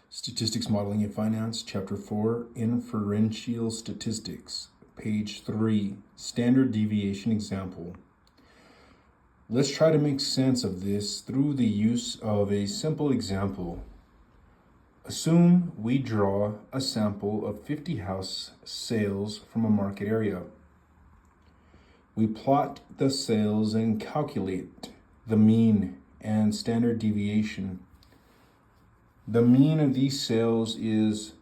Statistics Modeling in Finance, Chapter 4, Inferential Statistics, Page 3, Standard Deviation Example. Let's try to make sense of this through the use of a simple example. Assume we draw a sample of 50 house sales from a market area. We plot the sales and calculate the mean and standard deviation. The mean of these sales is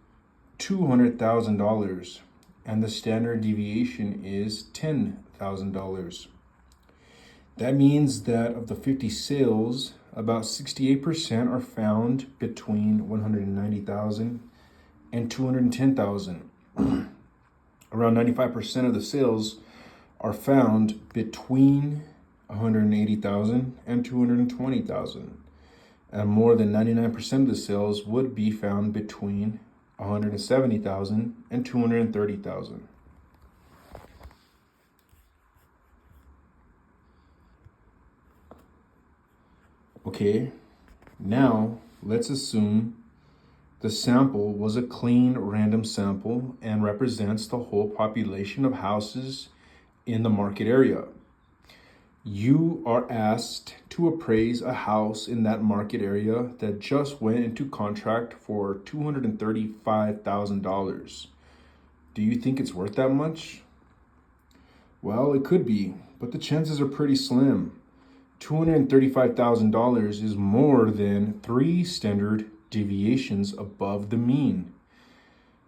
$200,000 and the standard deviation is $10,000. That means that of the 50 sales, about 68% are found between 190,000 and 210,000. Around 95% of the sales are found between 180,000 and 220,000. And more than 99% of the sales would be found between 170,000 and 230,000. Okay, now let's assume the sample was a clean random sample and represents the whole population of houses in the market area. You are asked to appraise a house in that market area that just went into contract for $235,000. Do you think it's worth that much? Well, it could be, but the chances are pretty slim. $235,000 is more than 3 standard deviations above the mean.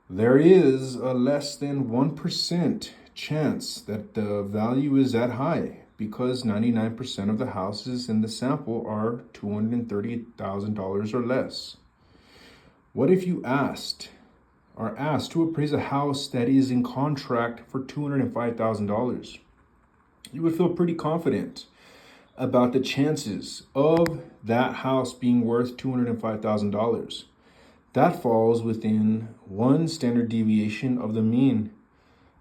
There is a less than 1% chance that the value is that high, because 99% of the houses in the sample are $230,000 or less. What if you are asked to appraise a house that is in contract for $205,000? You would feel pretty confident about the chances of that house being worth $205,000. That falls within 1 standard deviation of the mean.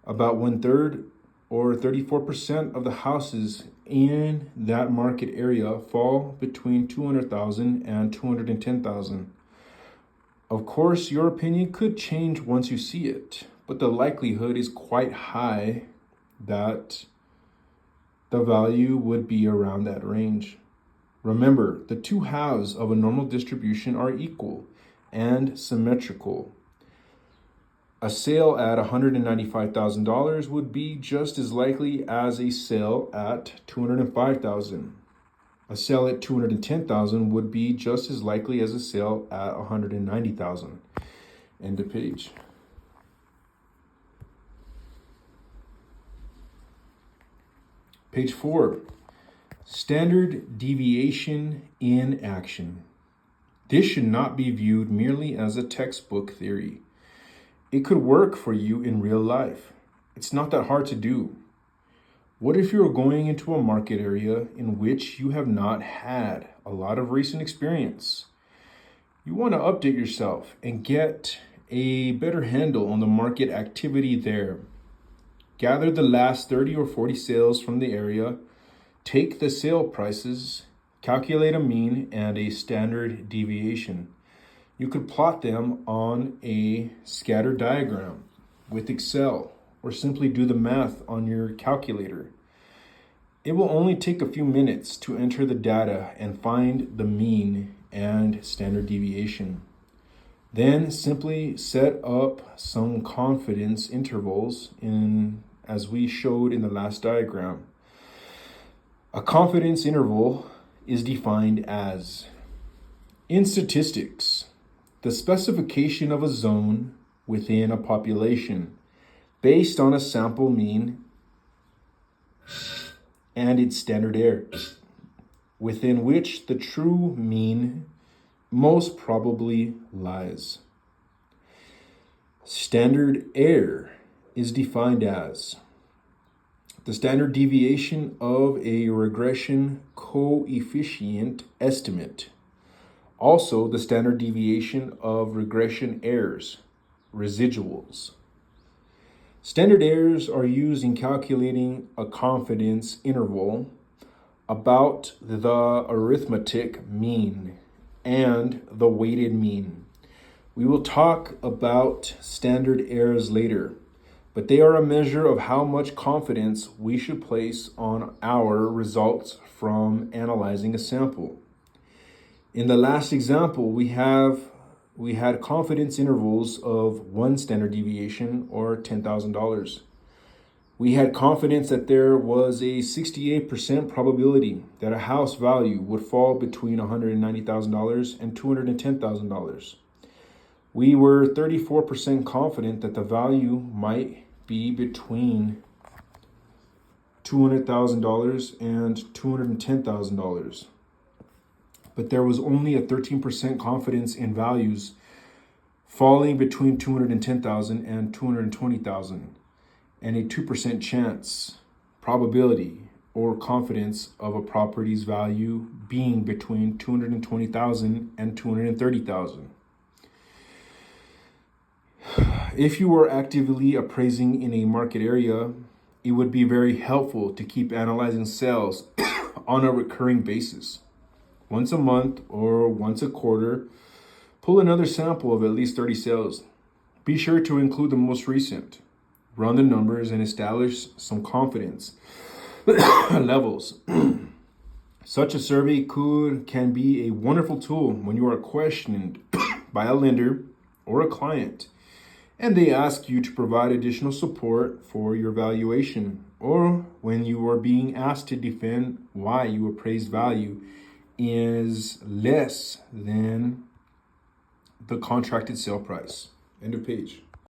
About 1/3 or 34% of the houses in that market area fall between 200,000 and 210,000. Of course, your opinion could change once you see it, but the likelihood is quite high that the value would be around that range. Remember, the two halves of a normal distribution are equal and symmetrical. A sale at $195,000 would be just as likely as a sale at $205,000. A sale at $210,000 would be just as likely as a sale at $190,000. End of page. Page 4, standard deviation in action. This should not be viewed merely as a textbook theory. It could work for you in real life. It's not that hard to do. What if you're going into a market area in which you have not had a lot of recent experience? You want to update yourself and get a better handle on the market activity there. Gather the last 30 or 40 sales from the area, take the sale prices, calculate a mean and a standard deviation. You could plot them on a scatter diagram with Excel, or simply do the math on your calculator. It will only take a few minutes to enter the data and find the mean and standard deviation. Then simply set up some confidence intervals as we showed in the last diagram. A confidence interval is defined as, in statistics, the specification of a zone within a population based on a sample mean and its standard error, within which the true mean most probably lies. Standard error is defined as the standard deviation of a regression coefficient estimate. Also, the standard deviation of regression errors, residuals. Standard errors are used in calculating a confidence interval about the arithmetic mean and the weighted mean. We will talk about standard errors later, but they are a measure of how much confidence we should place on our results from analyzing a sample. In the last example, we had confidence intervals of 1 standard deviation or $10,000. We had confidence that there was a 68% probability that a house value would fall between $190,000 and $210,000. We were 34% confident that the value might be between $200,000 and $210,000. But there was only a 13% confidence in values falling between $210,000 and $220,000, and a 2% chance, probability, or confidence of a property's value being between $220,000 and $230,000. If you are actively appraising in a market area, it would be very helpful to keep analyzing sales on a recurring basis. Once a month or once a quarter, pull another sample of at least 30 sales. Be sure to include the most recent. Run the numbers and establish some confidence levels. Such a survey can be a wonderful tool when you are questioned by a lender or a client, and they ask you to provide additional support for your valuation, or when you are being asked to defend why your appraised value is less than the contracted sale price. End of page.